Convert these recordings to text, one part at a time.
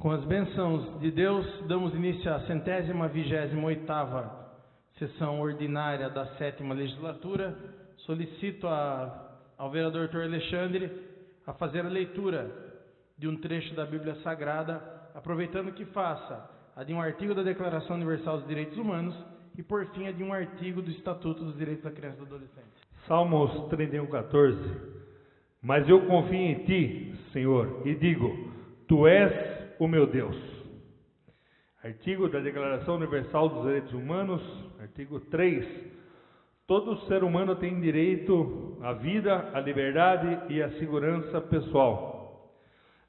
Com as bênçãos de Deus, damos início à 128ª sessão ordinária da 7ª legislatura. Solicito ao vereador Dr. Alexandre a fazer a leitura de um trecho da Bíblia Sagrada, aproveitando que faça a de um artigo da Declaração Universal dos Direitos Humanos e, por fim, a de um artigo do Estatuto dos Direitos da Criança e do Adolescente. Salmos 31:14. Mas eu confio em Ti, Senhor, e digo, Tu és o meu Deus. Artigo da Declaração Universal dos Direitos Humanos, artigo 3. Todo ser humano tem direito à vida, à liberdade e à segurança pessoal.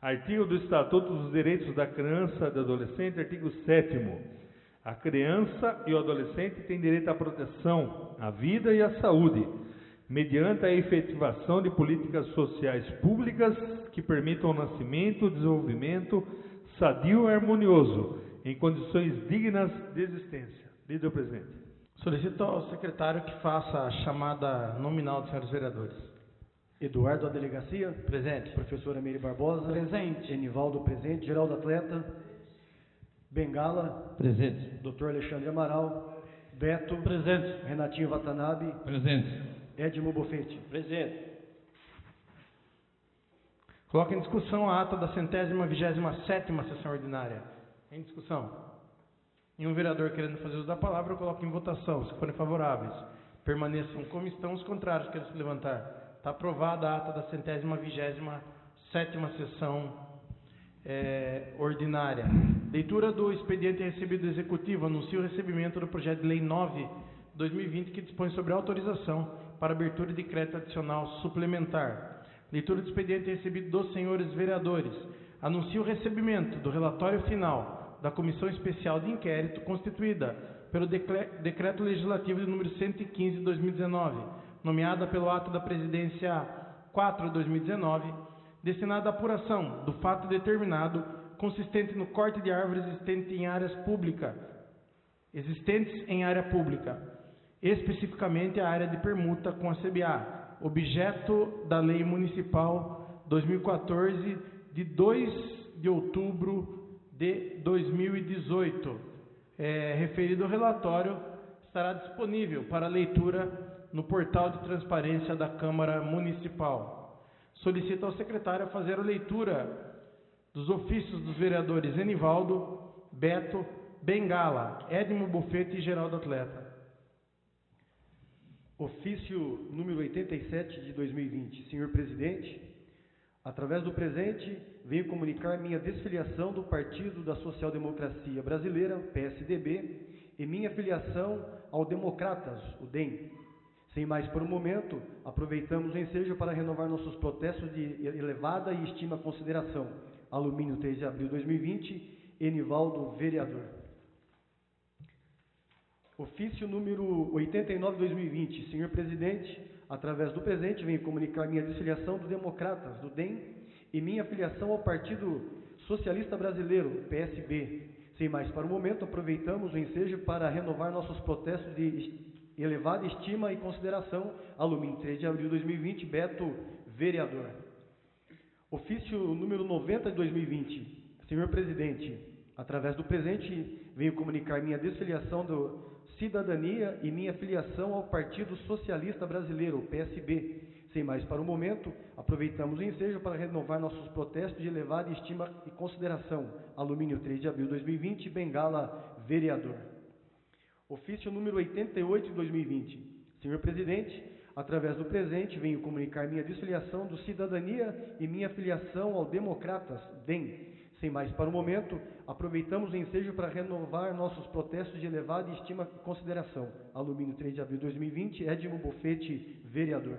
Artigo do Estatuto dos Direitos da Criança e do Adolescente, artigo 7º. A criança e o adolescente têm direito à proteção, à vida e à saúde, mediante a efetivação de políticas sociais públicas que permitam o nascimento e o desenvolvimento sadio e harmonioso, em condições dignas de existência. Líder presidente. Solicito ao secretário que faça a chamada nominal dos senhores vereadores. Eduardo da Delegacia. Presente. Professora Meire Barbosa. Presente. Enivaldo presente. Geraldo Atleta. Bengala. Presente. Dr. Alexandre Amaral. Beto. Presente. Renatinho Watanabe. Presente. Edmo Bofete. Presente. Coloca em discussão a ata da 127ª sessão ordinária. Em discussão. Nenhum vereador querendo fazer uso da palavra, eu coloco em votação. Se forem favoráveis, permaneçam como estão. Os contrários, querem se levantar. Está aprovada a ata da 127ª sessão ordinária. Leitura do expediente recebido do Executivo. Anuncia o recebimento do projeto de lei 9/2020, que dispõe sobre autorização para abertura de crédito adicional suplementar. Leitura do expediente recebido dos senhores vereadores. Anuncia o recebimento do relatório final da Comissão Especial de Inquérito constituída pelo Decreto Legislativo de número 115 de 2019, nomeada pelo ato da Presidência 4 de 2019, destinada à apuração do fato determinado consistente no corte de árvores existentes em área pública, especificamente a área de permuta com a CBA, objeto da Lei Municipal 2014, de 2 de outubro de 2018. Referido relatório estará disponível para leitura no portal de transparência da Câmara Municipal. Solicito ao secretário fazer a leitura dos ofícios dos vereadores Enivaldo, Beto, Bengala, Edmo Bofete e Geraldo Atleta. Ofício número 87 de 2020. Senhor presidente, através do presente, venho comunicar minha desfiliação do Partido da Social Democracia Brasileira, PSDB, e minha filiação ao Democratas, o DEM. Sem mais por um momento, aproveitamos o ensejo para renovar nossos protestos de elevada e estima consideração. Alumínio, 3 de abril de 2020, Enivaldo, vereador. Ofício número 89 de 2020. Senhor presidente, através do presente, venho comunicar minha desfiliação do Democratas, do DEM, e minha filiação ao Partido Socialista Brasileiro, PSB. Sem mais para o momento, aproveitamos o ensejo para renovar nossos protestos de elevada estima e consideração. Alumínio, 3 de abril de 2020, Beto, vereador. Ofício número 90 de 2020. Senhor presidente, através do presente, venho comunicar minha desfiliação do Cidadania e minha filiação ao Partido Socialista Brasileiro, PSB. Sem mais para o momento, aproveitamos o ensejo para renovar nossos protestos de elevada estima e consideração. Alumínio, 3 de abril de 2020, Bengala, vereador. Ofício número 88 de 2020. Senhor presidente, através do presente, venho comunicar minha desfiliação do Cidadania e minha filiação ao Democratas, DEM. Sem mais para o momento, aproveitamos o ensejo para renovar nossos protestos de elevada estima e consideração. Alumínio, 3 de abril de 2020, Edmo Bofete, vereador.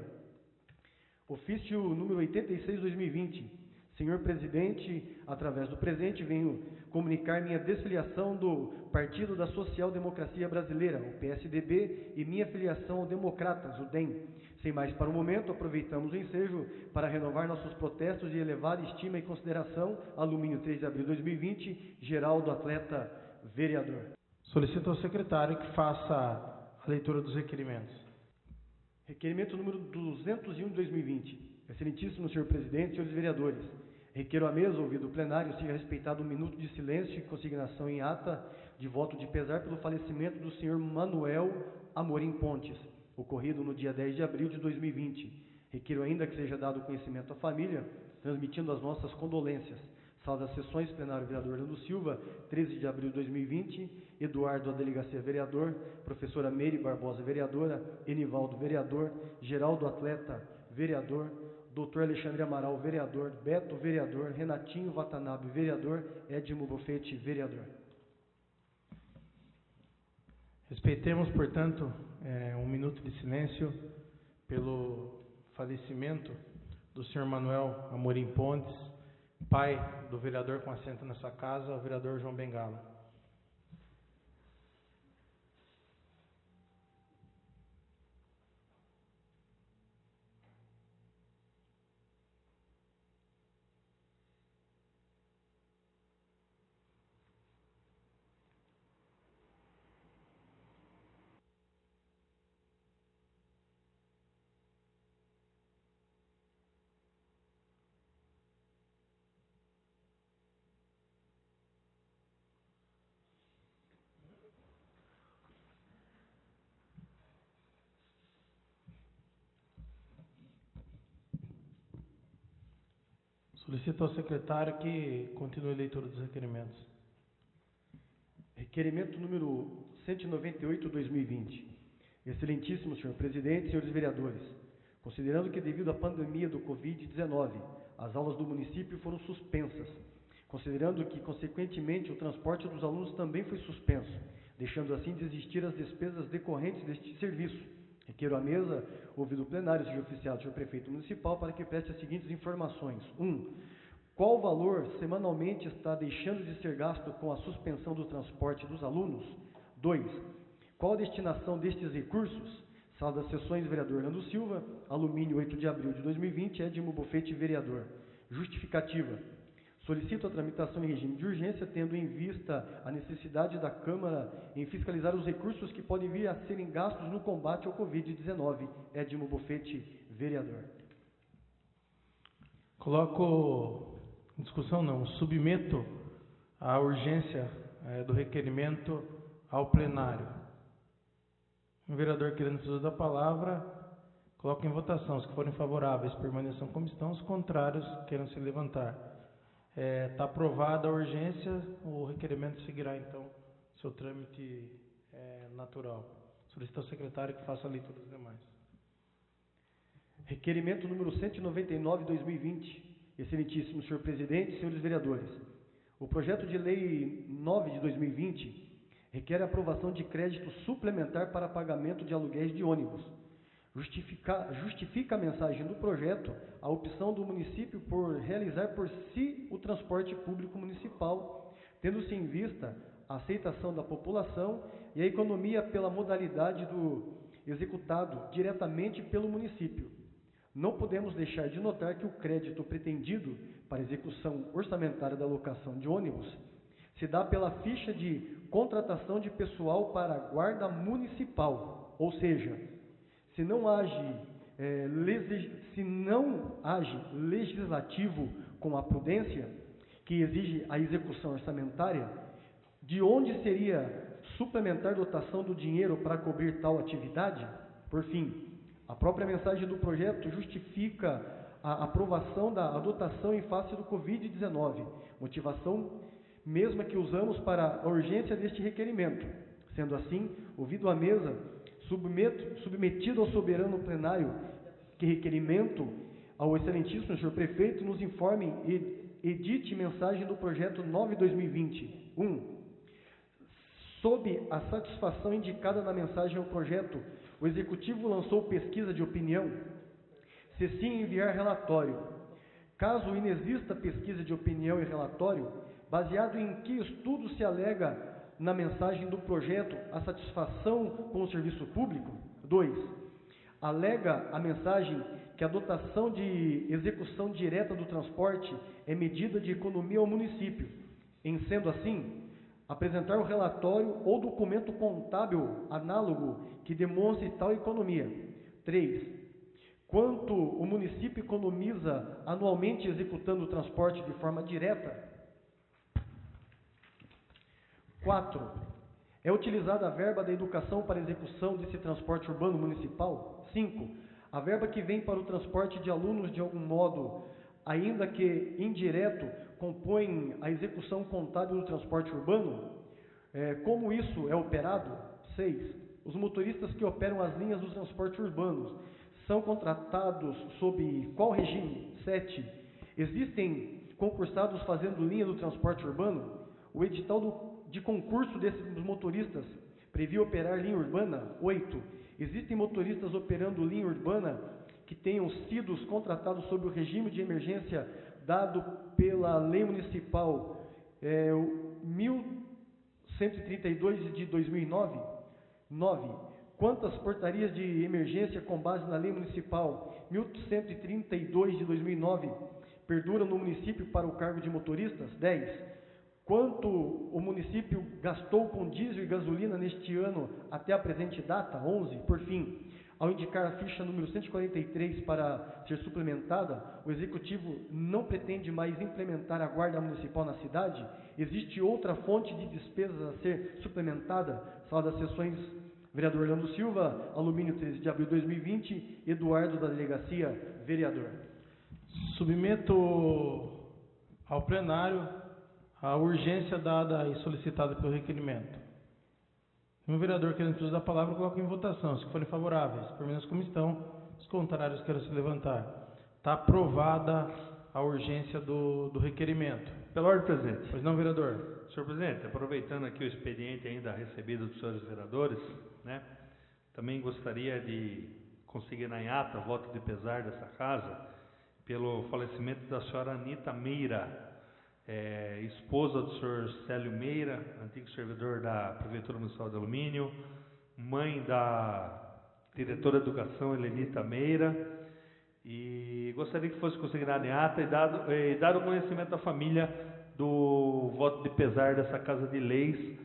Ofício número 86 de 2020. Senhor presidente, através do presente, venho comunicar minha desfiliação do Partido da Social Democracia Brasileira, o PSDB, e minha filiação ao Democratas, o DEM. Sem mais para o momento, aproveitamos o ensejo para renovar nossos protestos de elevada estima e consideração. Alumínio, 3 de abril de 2020, Geraldo Atleta, vereador. Solicito ao secretário que faça a leitura dos requerimentos. Requerimento número 201 de 2020. Excelentíssimo senhor presidente, senhores vereadores, Requeiro à mesa, ouvido o plenário, seja respeitado um minuto de silêncio e consignação em ata de voto de pesar pelo falecimento do senhor Manuel Amorim Pontes, ocorrido no dia 10 de abril de 2020. Requeiro ainda que seja dado conhecimento à família, transmitindo as nossas condolências. Sala das sessões, plenário, vereador Orlando Silva, 13 de abril de 2020, Eduardo, a delegacia, vereador, professora Meire Barbosa, vereadora, Enivaldo, vereador, Geraldo, atleta, vereador, doutor Alexandre Amaral, vereador, Beto, vereador, Renatinho Watanabe, vereador, Edmo Bofete, vereador. Respeitemos, portanto, um minuto de silêncio pelo falecimento do senhor Manuel Amorim Pontes, pai do vereador com assento nessa casa, o vereador João Bengala. Solicito ao secretário que continue a leitura dos requerimentos. Requerimento número 198/2020. Excelentíssimo senhor presidente, senhores vereadores, considerando que devido à pandemia do Covid-19, as aulas do município foram suspensas, considerando que, consequentemente, o transporte dos alunos também foi suspenso, deixando assim de existir as despesas decorrentes deste serviço, requeiro à mesa, ouvido o plenário, seja oficiado, senhor prefeito municipal, para que preste as seguintes informações. 1. Qual valor semanalmente está deixando de ser gasto com a suspensão do transporte dos alunos? 2. Qual a destinação destes recursos? Sala das sessões, vereador Orlando Silva, alumínio, 8 de abril de 2020, Edmo Bofete, vereador. Justificativa. Solicito a tramitação em regime de urgência, tendo em vista a necessidade da Câmara em fiscalizar os recursos que podem vir a serem gastos no combate ao Covid-19. Edmo Bofete, vereador. Coloco em discussão, não, submeto a urgência do requerimento ao plenário. O vereador querendo uso da palavra, coloco em votação. Os que forem favoráveis permaneçam como estão, os contrários queiram se levantar. Está aprovada a urgência, o requerimento seguirá, então, seu trâmite natural. Solicito ao secretário que faça a leitura dos demais. Requerimento número 199/2020. Excelentíssimo senhor presidente, senhores vereadores. O projeto de lei 9 de 2020 requer a aprovação de crédito suplementar para pagamento de aluguéis de ônibus. Justifica a mensagem do projeto a opção do município por realizar por si o transporte público municipal, tendo-se em vista a aceitação da população e a economia pela modalidade do executado diretamente pelo município. Não podemos deixar de notar que o crédito pretendido para execução orçamentária da locação de ônibus se dá pela ficha de contratação de pessoal para a guarda municipal, ou seja, se não age legislativo com a prudência que exige a execução orçamentária, de onde seria suplementar dotação do dinheiro para cobrir tal atividade? Por fim, a própria mensagem do projeto justifica a aprovação da dotação em face do Covid-19, motivação mesma que usamos para a urgência deste requerimento. Sendo assim, ouvido à mesa, submetido ao soberano plenário que requerimento, ao excelentíssimo senhor prefeito nos informe e edite mensagem do projeto 9/2020. 1. Sob a satisfação indicada na mensagem ao projeto, o executivo lançou pesquisa de opinião? Se sim, enviar relatório. Caso inexista pesquisa de opinião e relatório, baseado em que estudo se alega na mensagem do projeto a satisfação com o serviço público? 2. Alega a mensagem que a dotação de execução direta do transporte é medida de economia ao município. Em sendo assim, apresentar o relatório ou documento contábil análogo que demonstre tal economia. 3. Quanto o município economiza anualmente executando o transporte de forma direta? 4. É utilizada a verba da educação para execução desse transporte urbano municipal? 5. A verba que vem para o transporte de alunos, de algum modo, ainda que indireto, compõe a execução contábil do transporte urbano? Como isso é operado? 6. Os motoristas que operam as linhas dos transportes urbanos são contratados sob qual regime? 7. Existem concursados fazendo linha do transporte urbano? O edital de concurso desses motoristas previa operar linha urbana? 8. Existem motoristas operando linha urbana que tenham sido contratados sob o regime de emergência dado pela Lei Municipal 1132 de 2009? 9. Quantas portarias de emergência com base na Lei Municipal 1132 de 2009 perduram no município para o cargo de motoristas? 10. Quanto o município gastou com diesel e gasolina neste ano até a presente data? 11. Por fim, ao indicar a ficha número 143 para ser suplementada, o Executivo não pretende mais implementar a Guarda Municipal na cidade? Existe outra fonte de despesas a ser suplementada? Sala das Sessões, vereador Orlando Silva, alumínio 13 de abril de 2020, Eduardo da Delegacia, vereador. Submeto ao plenário a urgência dada e solicitada pelo requerimento. Um vereador querendo precisar da palavra, coloca em votação. Se forem favoráveis, permaneçam como estão. Os contrários queiram se levantar. Está aprovada a urgência do requerimento. Pela ordem, presidente. Pois não, vereador? Senhor presidente, aproveitando aqui o expediente ainda recebido dos senhores vereadores, né, também gostaria de conseguir na ata voto de pesar dessa casa pelo falecimento da senhora Anita Meira, esposa do senhor Célio Meira, antigo servidor da Prefeitura Municipal de Alumínio, mãe da diretora de Educação Helenita Meira, e gostaria que fosse consignado em ata e dado o conhecimento à família do voto de pesar dessa Casa de Leis,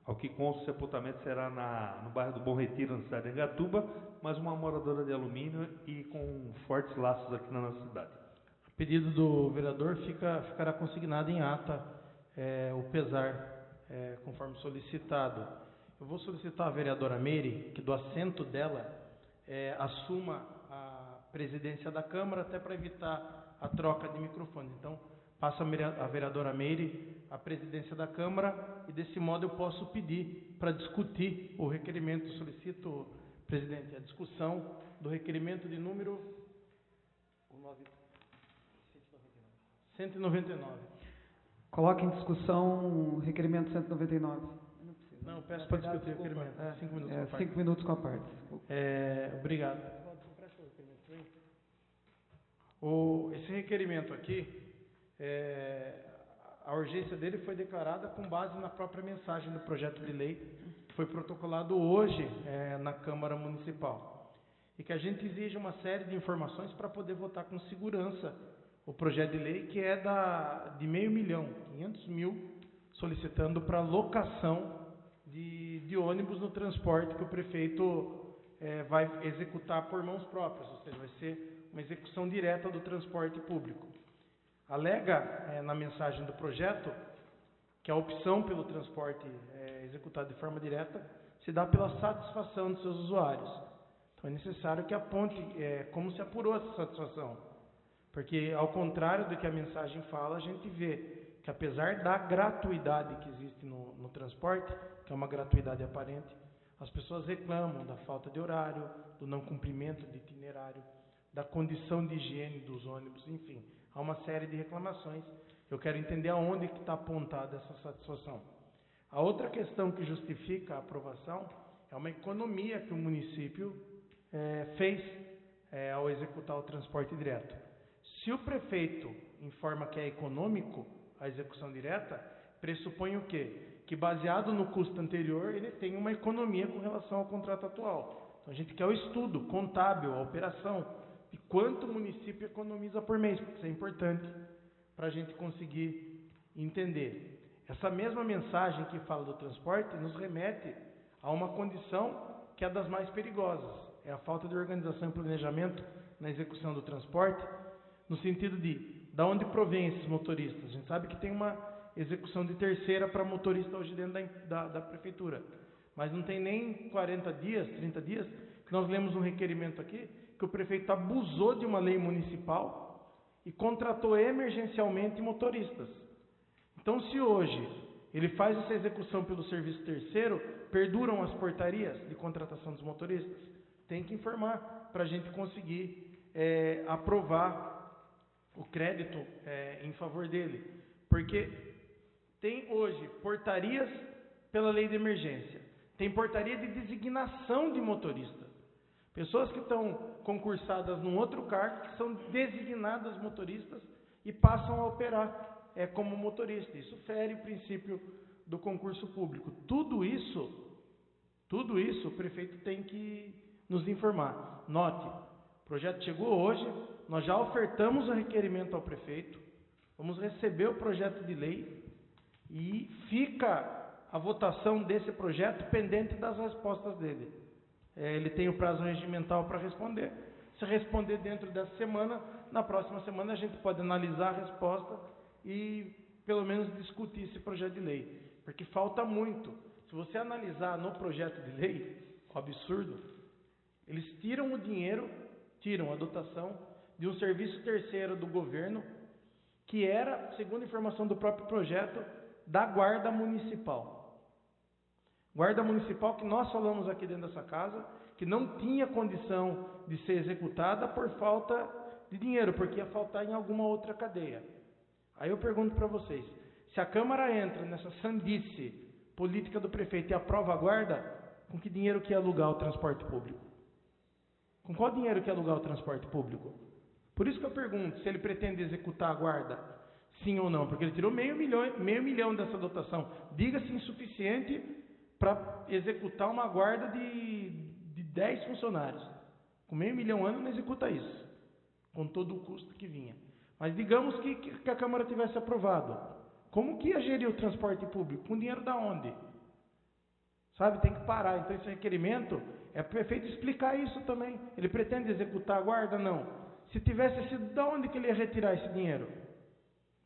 ao que consta o sepultamento será no bairro do Bom Retiro, na cidade de Engatuba, mas uma moradora de Alumínio e com fortes laços aqui na nossa cidade. A pedido do vereador ficará consignado em ata o pesar, conforme solicitado. Eu vou solicitar à vereadora Meire que do assento dela assuma a presidência da Câmara, até para evitar a troca de microfone. Então, passa a vereadora Meire a presidência da Câmara e, desse modo, eu posso pedir para discutir o requerimento. Solicito, presidente, a discussão do requerimento de número 199. Coloque em discussão o requerimento 199. Não, peço para discutir o requerimento. 5 minutos com a parte. 5 minutos com a parte. Obrigado. Esse requerimento aqui, a urgência dele foi declarada com base na própria mensagem do projeto de lei, que foi protocolado hoje na Câmara Municipal. E que a gente exige uma série de informações para poder votar com segurança o projeto de lei, que é de 500 mil, 500 mil, solicitando para locação de ônibus no transporte que o prefeito vai executar por mãos próprias, ou seja, vai ser uma execução direta do transporte público. Alega na mensagem do projeto que a opção pelo transporte executado de forma direta se dá pela satisfação dos seus usuários. Então é necessário que aponte como se apurou essa satisfação. Porque, ao contrário do que a mensagem fala, a gente vê que, apesar da gratuidade que existe no transporte, que é uma gratuidade aparente, as pessoas reclamam da falta de horário, do não cumprimento de itinerário, da condição de higiene dos ônibus, enfim, há uma série de reclamações. Eu quero entender aonde que está apontada essa satisfação. A outra questão que justifica a aprovação é uma economia que o município fez ao executar o transporte direto. Se o prefeito informa que é econômico a execução direta, pressupõe o quê? Que, baseado no custo anterior, ele tem uma economia com relação ao contrato atual. Então a gente quer o estudo contábil, a operação, de quanto o município economiza por mês, porque isso é importante para a gente conseguir entender. Essa mesma mensagem que fala do transporte nos remete a uma condição que é das mais perigosas, é a falta de organização e planejamento na execução do transporte, no sentido de onde provém esses motoristas. A gente sabe que tem uma execução de terceira para motorista hoje dentro da prefeitura, mas não tem nem 40 dias, 30 dias, que nós lemos um requerimento aqui, que o prefeito abusou de uma lei municipal e contratou emergencialmente motoristas. Então, se hoje ele faz essa execução pelo serviço terceiro, perduram as portarias de contratação dos motoristas? Tem que informar para a gente conseguir aprovar o crédito em favor dele. Porque tem hoje portarias pela lei de emergência, tem portaria de designação de motorista. Pessoas que estão concursadas num outro cargo, que são designadas motoristas e passam a operar como motorista. Isso fere o princípio do concurso público. Tudo isso o prefeito tem que nos informar. Note, o projeto chegou hoje, nós já ofertamos o requerimento ao prefeito, vamos receber o projeto de lei e fica a votação desse projeto pendente das respostas dele. Ele tem o prazo regimental para responder. Se responder dentro dessa semana, na próxima semana a gente pode analisar a resposta e pelo menos discutir esse projeto de lei. Porque falta muito. Se você analisar no projeto de lei, o absurdo, eles tiram o dinheiro, tiram a dotação de um serviço terceiro do governo, que era, segundo a informação do próprio projeto, da Guarda Municipal. Guarda Municipal que nós falamos aqui dentro dessa casa, que não tinha condição de ser executada por falta de dinheiro, porque ia faltar em alguma outra cadeia. Aí eu pergunto para vocês, se a Câmara entra nessa sandice política do prefeito e aprova a guarda, com que dinheiro que ia alugar o transporte público? Com qual dinheiro que ia alugar o transporte público? Por isso que eu pergunto se ele pretende executar a guarda, sim ou não, porque ele tirou meio milhão dessa dotação. Diga-se insuficiente para executar uma guarda de 10 funcionários. Com $500 mil ano não executa isso, com todo o custo que vinha. Mas digamos que a Câmara tivesse aprovado. Como que ia gerir o transporte público? Com dinheiro da onde? Sabe, tem que parar. Então esse requerimento é para o prefeito explicar isso também. Ele pretende executar a guarda? Não. Se tivesse sido, de onde que ele ia retirar esse dinheiro?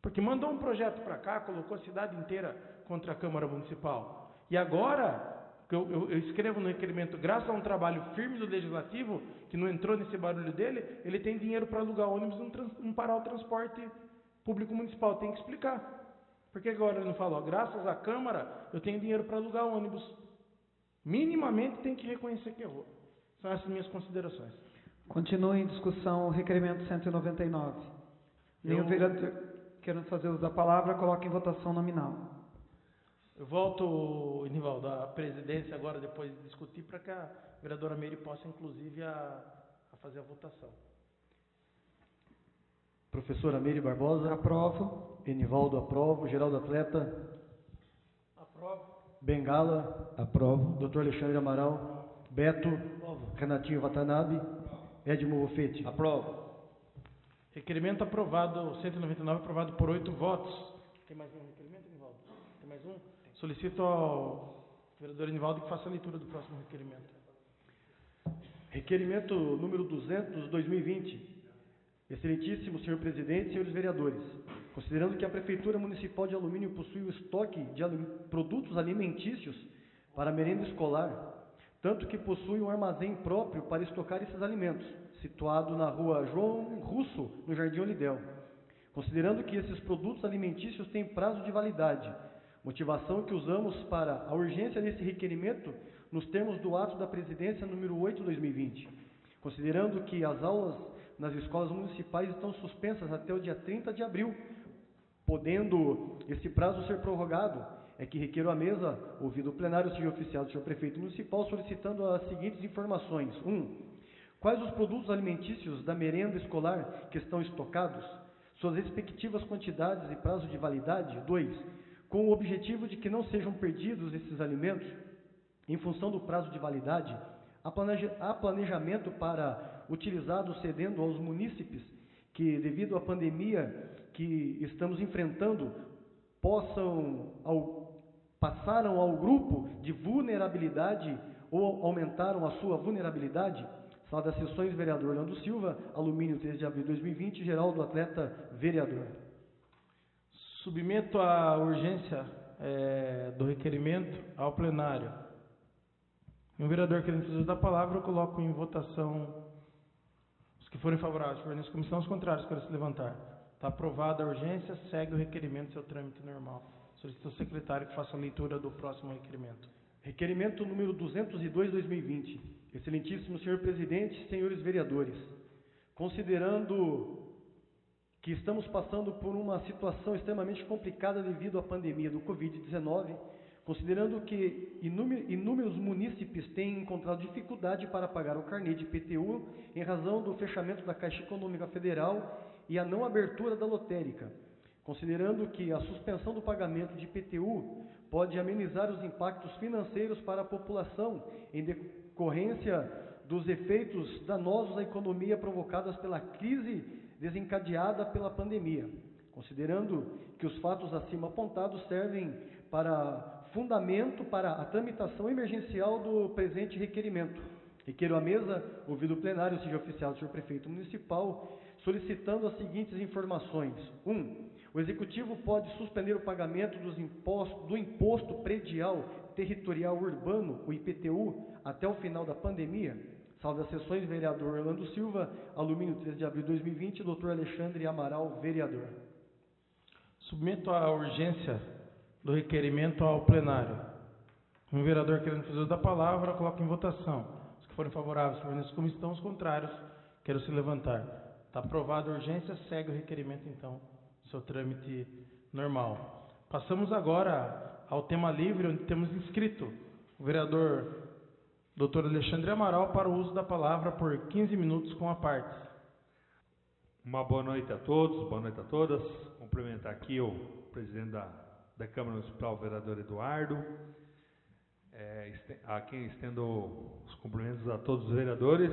Porque mandou um projeto para cá, colocou a cidade inteira contra a Câmara Municipal. E agora, eu escrevo no requerimento, graças a um trabalho firme do Legislativo, que não entrou nesse barulho dele, ele tem dinheiro para alugar ônibus e não parar o transporte público municipal. Tem que explicar. Por que agora ele não falou? Graças à Câmara, eu tenho dinheiro para alugar ônibus. Minimamente tem que reconhecer que errou. São essas minhas considerações. Continua em discussão o requerimento 199. Nenhum vereador querendo fazer uso da palavra, coloca em votação nominal. Eu volto, Enivaldo, à presidência agora, depois de discutir, para que a vereadora Meire possa, inclusive, a fazer a votação. Professora Meire Barbosa. Aprovo. Enivaldo, aprovo. Geraldo Atleta. Aprovo. Bengala. Aprovo. Dr. Alexandre Amaral. Beto. Aprovo. Renatinho Watanabe. Edmo Wolfetti. Aprovo. Requerimento aprovado, 199, aprovado por 8 votos. Tem mais um requerimento, Enivaldo? Tem mais um? Solicito ao vereador Enivaldo que faça a leitura do próximo requerimento. Requerimento número 200, 2020. Excelentíssimo senhor presidente, senhores vereadores, considerando que a Prefeitura Municipal de Alumínio possui o estoque de produtos alimentícios para merenda escolar, tanto que possui um armazém próprio para estocar esses alimentos, situado na rua João Russo, no Jardim Olidel. Considerando que esses produtos alimentícios têm prazo de validade, motivação que usamos para a urgência desse requerimento nos termos do ato da presidência número 8/2020. Considerando que as aulas nas escolas municipais estão suspensas até o dia 30 de abril, podendo esse prazo ser prorrogado, é que requeiro à mesa, ouvido o plenário civil oficial do senhor prefeito municipal, solicitando as seguintes informações. 1. Quais os produtos alimentícios da merenda escolar que estão estocados? Suas respectivas quantidades e prazo de validade? 2. Com o objetivo de que não sejam perdidos esses alimentos, em função do prazo de validade, há planejamento para utilizado cedendo aos munícipes que, devido à pandemia que estamos enfrentando, passaram ao grupo de vulnerabilidade ou aumentaram a sua vulnerabilidade, Sala das Sessões, vereador Orlando Silva. Alumínio, 13 de abril de 2020. Geraldo Atleta, vereador. Submeto a urgência do requerimento ao plenário. O vereador querendo fazer uso da palavra, eu coloco em votação os que forem favoráveis. Permanece a comissão, os contrários, quero se levantar. Está aprovada a urgência, segue o requerimento, seu trâmite normal. Solicito ao secretário que faça a leitura do próximo requerimento. Requerimento número 202/2020. Excelentíssimo senhor presidente, senhores vereadores, considerando que estamos passando por uma situação extremamente complicada devido à pandemia do Covid-19, considerando que inúmeros munícipes têm encontrado dificuldade para pagar o carnê de IPTU em razão do fechamento da Caixa Econômica Federal e a não abertura da lotérica, considerando que a suspensão do pagamento de IPTU pode amenizar os impactos financeiros para a população em decorrência dos efeitos danosos à economia provocados pela crise desencadeada pela pandemia, considerando que os fatos acima apontados servem para fundamento para a tramitação emergencial do presente requerimento. Requeiro à mesa, ouvido o plenário, seja oficial do senhor prefeito municipal, solicitando as seguintes informações. 1. O Executivo pode suspender o pagamento do Imposto Predial Territorial Urbano, o IPTU, até o final da pandemia. Sala das Sessões, vereador Orlando Silva. Alumínio, 13 de abril de 2020, doutor Alexandre Amaral, vereador. Submeto a urgência do requerimento ao plenário. Um vereador querendo fazer uso da palavra, coloco em votação. Os que forem favoráveis, permanecem como estão, os contrários, quero se levantar. Está aprovada a urgência, segue o requerimento, então, seu trâmite normal. Passamos agora ao tema livre, onde temos inscrito o vereador Dr. Alexandre Amaral para o uso da palavra por 15 minutos com a parte. Uma boa noite a todos, boa noite a todas. Cumprimentar aqui o presidente da Câmara Municipal, o vereador Eduardo. A quem estendo os cumprimentos a todos os vereadores.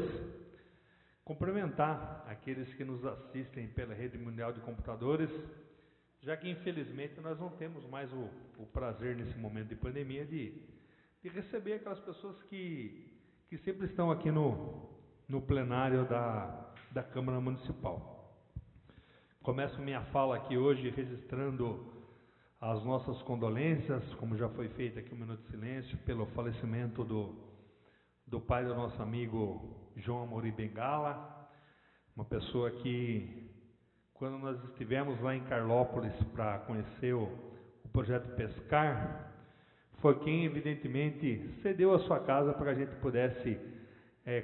Cumprimentar aqueles que nos assistem pela rede mundial de computadores, já que infelizmente nós não temos mais o prazer nesse momento de pandemia de receber aquelas pessoas que sempre estão aqui no plenário da Câmara Municipal. Começo minha fala aqui hoje registrando as nossas condolências, como já foi feito aqui um minuto de silêncio, pelo falecimento do pai do nosso amigo João Amorim Bengala, uma pessoa que, quando nós estivemos lá em Carlópolis para conhecer o projeto Pescar, foi quem evidentemente cedeu a sua casa para que a gente pudesse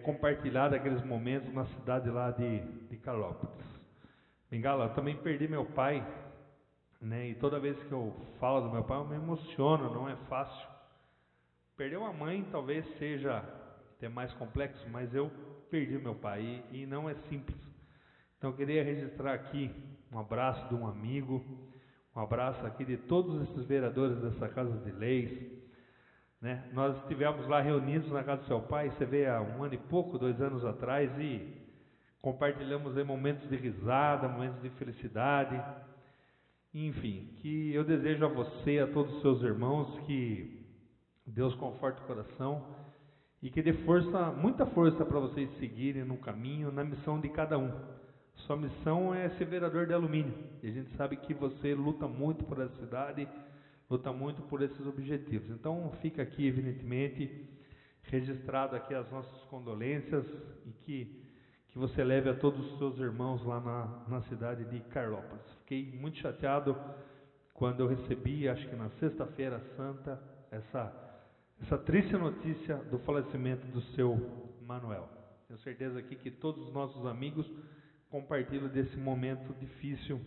compartilhar daqueles momentos na cidade lá de Carlópolis. Bengala, eu também perdi meu pai, né? E toda vez que eu falo do meu pai eu me emociono, não é fácil. Perder uma mãe talvez seja até mais complexo, mas eu perdi meu pai e não é simples. Então eu queria registrar aqui um abraço de um amigo, um abraço aqui de todos esses vereadores dessa Casa de Leis, né? Nós estivemos lá reunidos na casa do seu pai, você vê, há 1 ano e pouco, 2 anos atrás, e compartilhamos aí momentos de risada, momentos de felicidade. Enfim, que eu desejo a você, a todos os seus irmãos, que Deus conforte o coração e que dê força, muita força para vocês seguirem no caminho, na missão de cada um. Sua missão é ser vereador de Alumínio, e a gente sabe que você luta muito por essa cidade, luta muito por esses objetivos. Então fica aqui, evidentemente, registrado aqui as nossas condolências e que você leve a todos os seus irmãos lá na cidade de Carlópolis. Fiquei muito chateado quando eu recebi, acho que na sexta-feira santa, essa triste notícia do falecimento do seu Manuel. Tenho certeza aqui que todos os nossos amigos compartilham desse momento difícil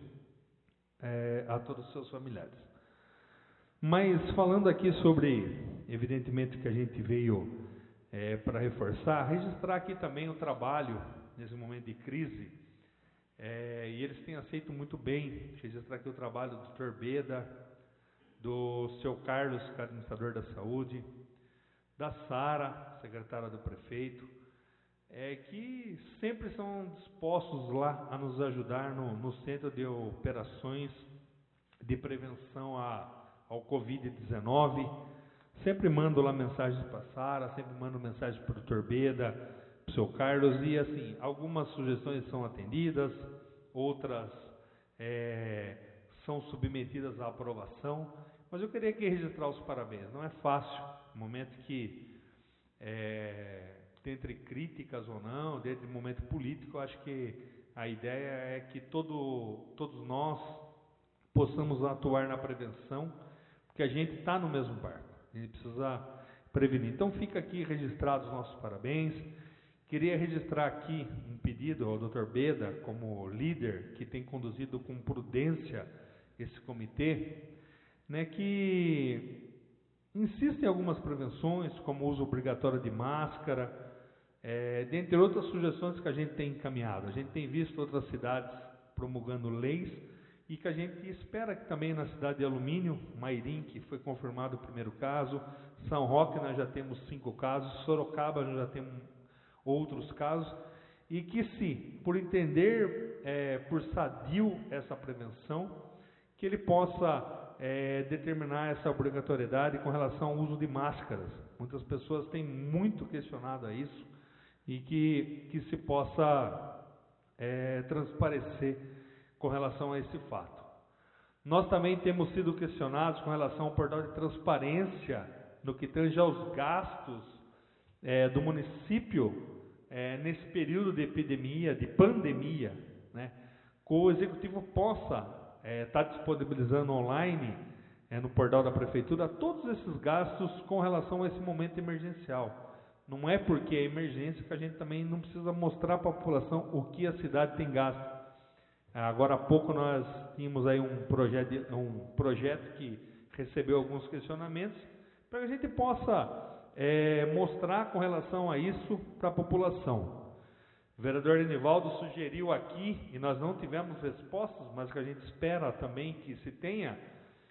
a todos os seus familiares. Mas falando aqui sobre, evidentemente, o que a gente veio para reforçar, registrar aqui também o trabalho nesse momento de crise, e eles têm aceito muito bem, registrar aqui o trabalho do Dr. Beda, do seu Carlos, que é administrador da saúde, da Sara, secretária do prefeito, que sempre são dispostos lá a nos ajudar no centro de operações de prevenção ao Covid-19. Sempre mando lá mensagens para a Sara, sempre mando mensagens para o Dr. Beda, para o seu Carlos, e assim, algumas sugestões são atendidas, outras são submetidas à aprovação, mas eu queria aqui registrar os parabéns. Não é fácil, no momento que, dentre críticas ou não, dentro do momento político, eu acho que a ideia é que todos nós possamos atuar na prevenção, porque a gente está no mesmo barco, a gente precisa prevenir. Então fica aqui registrados os nossos parabéns. Queria registrar aqui um pedido ao Dr. Beda, como líder que tem conduzido com prudência esse comitê, né, que insiste em algumas prevenções, como o uso obrigatório de máscara, dentre outras sugestões que a gente tem encaminhado. A gente tem visto outras cidades promulgando leis e que a gente espera que também na cidade de Alumínio, Mairim, que foi confirmado o primeiro caso, São Roque nós já temos 5 casos, Sorocaba nós já temos outros casos, e que se, por entender por sadio essa prevenção, que ele possa determinar essa obrigatoriedade com relação ao uso de máscaras. Muitas pessoas têm muito questionado a isso, e que se possa transparecer com relação a esse fato. Nós também temos sido questionados com relação ao portal de transparência no que tange aos gastos do município nesse período de epidemia, de pandemia, né? Que o executivo possa estar disponibilizando online no portal da prefeitura todos esses gastos com relação a esse momento emergencial. Não é porque é emergência que a gente também não precisa mostrar para a população o que a cidade tem gasto. Agora há pouco nós tínhamos aí um projeto que recebeu alguns questionamentos, para que a gente possa mostrar com relação a isso para a população. O vereador Enivaldo sugeriu aqui, e nós não tivemos respostas, mas que a gente espera também que se tenha,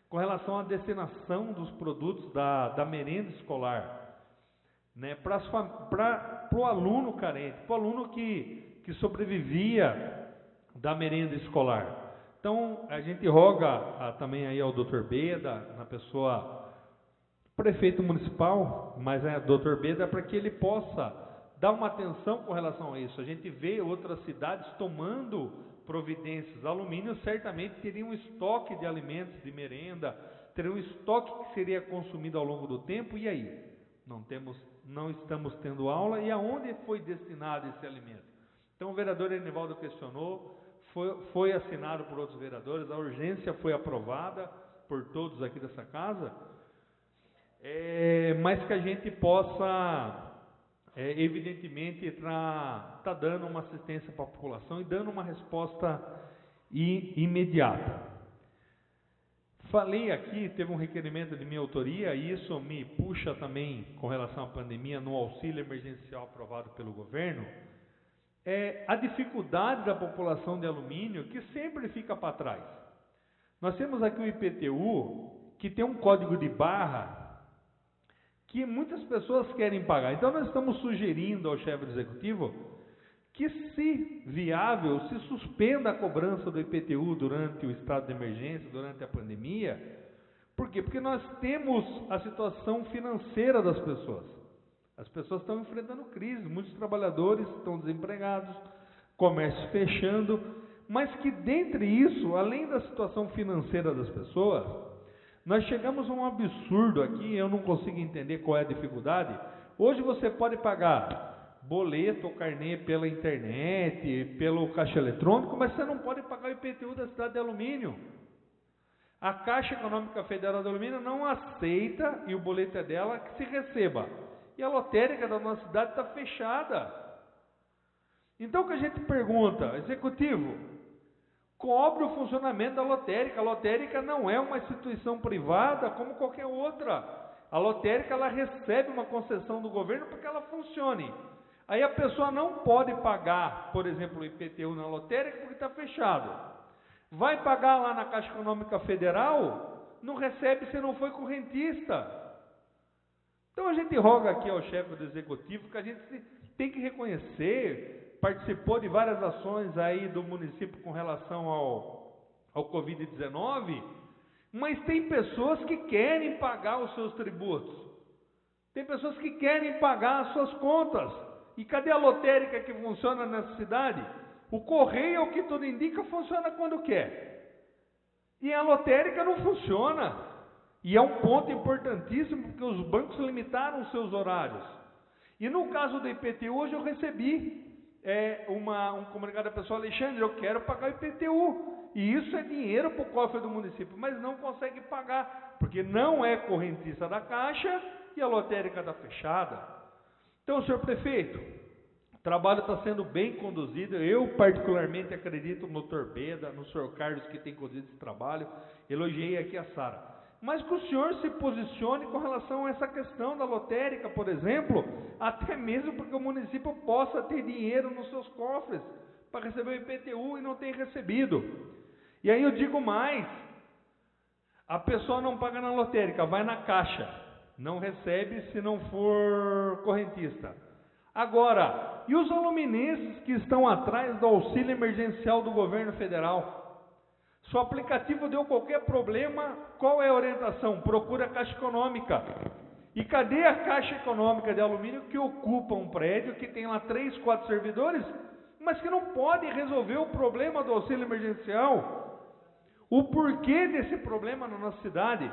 com relação à destinação dos produtos da merenda escolar, né, para o aluno carente, para o aluno que sobrevivia da merenda escolar. Então, a gente roga também aí ao Dr. Beda, na pessoa prefeito municipal, mas Dr. Beda, para que ele possa dar uma atenção com relação a isso. A gente vê outras cidades tomando providências. Alumínio certamente teria um estoque de alimentos de merenda, teria um estoque que seria consumido ao longo do tempo, e aí? Não estamos tendo aula, e aonde foi destinado esse alimento? Então o vereador Enivaldo questionou, foi assinado por outros vereadores, a urgência foi aprovada por todos aqui dessa casa, mas que a gente possa, evidentemente, estar dando uma assistência para a população e dando uma resposta imediata. Falei aqui, teve um requerimento de minha autoria, e isso me puxa também com relação à pandemia, no auxílio emergencial aprovado pelo governo, a dificuldade da população de Alumínio, que sempre fica para trás. Nós temos aqui o IPTU, que tem um código de barra, que muitas pessoas querem pagar. Então nós estamos sugerindo ao chefe do executivo que, se viável, se suspenda a cobrança do IPTU durante o estado de emergência, durante a pandemia. Por quê? Porque nós temos a situação financeira das pessoas. As pessoas estão enfrentando crise, muitos trabalhadores estão desempregados, comércio fechando, mas que dentre isso, além da situação financeira das pessoas, nós chegamos a um absurdo aqui, eu não consigo entender qual é a dificuldade. Hoje você pode pagar boleto ou carnê pela internet, pelo caixa eletrônico, mas você não pode pagar o IPTU da cidade de Alumínio. A Caixa Econômica Federal de Alumínio não aceita, e o boleto é dela, que se receba. E a lotérica da nossa cidade está fechada. Então o que a gente pergunta, executivo, cobre o funcionamento da lotérica. A lotérica não é uma instituição privada como qualquer outra. A lotérica, ela recebe uma concessão do governo para que ela funcione. Aí a pessoa não pode pagar, por exemplo, o IPTU na lotérica porque está fechado. Vai pagar lá na Caixa Econômica Federal, não recebe se não foi correntista. Então a gente roga aqui ao chefe do executivo que a gente tem que reconhecer, participou de várias ações aí do município com relação ao Covid-19, mas tem pessoas que querem pagar os seus tributos, tem pessoas que querem pagar as suas contas, E cadê a lotérica que funciona nessa cidade? O correio, ao que tudo indica, funciona quando quer. E a lotérica não funciona. E é um ponto importantíssimo, porque os bancos limitaram os seus horários. E no caso do IPTU, hoje eu recebi um comunicado da pessoa: Alexandre, eu quero pagar o IPTU. E isso é dinheiro para o cofre do município, mas não consegue pagar, porque não é correntista da Caixa e a lotérica está fechada. Então, senhor prefeito, o trabalho está sendo bem conduzido. Eu particularmente acredito no Dr. Beda, no senhor Carlos, que tem conduzido esse trabalho. Elogiei aqui a Sara. Mas que o senhor se posicione com relação a essa questão da lotérica, por exemplo, até mesmo porque o município possa ter dinheiro nos seus cofres para receber o IPTU e não tem recebido. E aí eu digo mais: a pessoa não paga na lotérica, vai na Caixa, não recebe se não for correntista. Agora, e os aluminenses que estão atrás do auxílio emergencial do governo federal? Se o aplicativo deu qualquer problema, qual é a orientação? Procura a Caixa Econômica. E cadê a Caixa Econômica de Alumínio, que ocupa um prédio que tem lá 3, 4 servidores, mas que não pode resolver o problema do auxílio emergencial? O porquê desse problema na nossa cidade?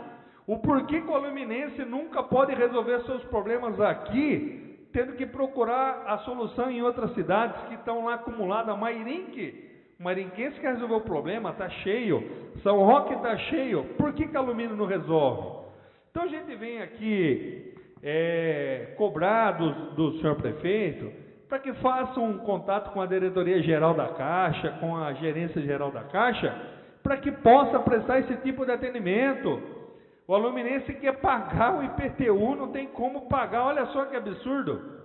O porquê que o aluminense nunca pode resolver seus problemas aqui, tendo que procurar a solução em outras cidades que estão lá acumuladas? Marinquense quer resolver o problema, está cheio. São Roque está cheio. Por que que alumínio não resolve? Então a gente vem aqui cobrar do senhor prefeito para que faça um contato com a diretoria geral da Caixa, com a gerência geral da Caixa, para que possa prestar esse tipo de atendimento. O aluminense quer pagar o IPTU, não tem como pagar. Olha só que absurdo.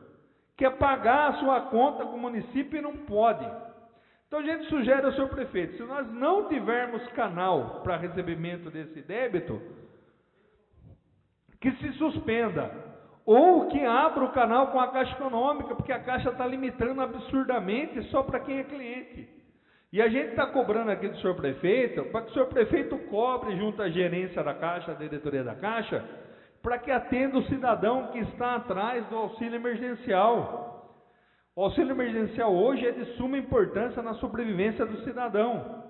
Quer pagar a sua conta com o município e não pode. Então a gente sugere ao senhor prefeito, se nós não tivermos canal para recebimento desse débito, que se suspenda, ou que abra o canal com a Caixa Econômica, porque a Caixa está limitando absurdamente só para quem é cliente. E a gente está cobrando aqui do senhor prefeito, para que o senhor prefeito cobre junto à gerência da Caixa, à diretoria da Caixa, para que atenda o cidadão que está atrás do auxílio emergencial. O auxílio emergencial hoje é de suma importância na sobrevivência do cidadão.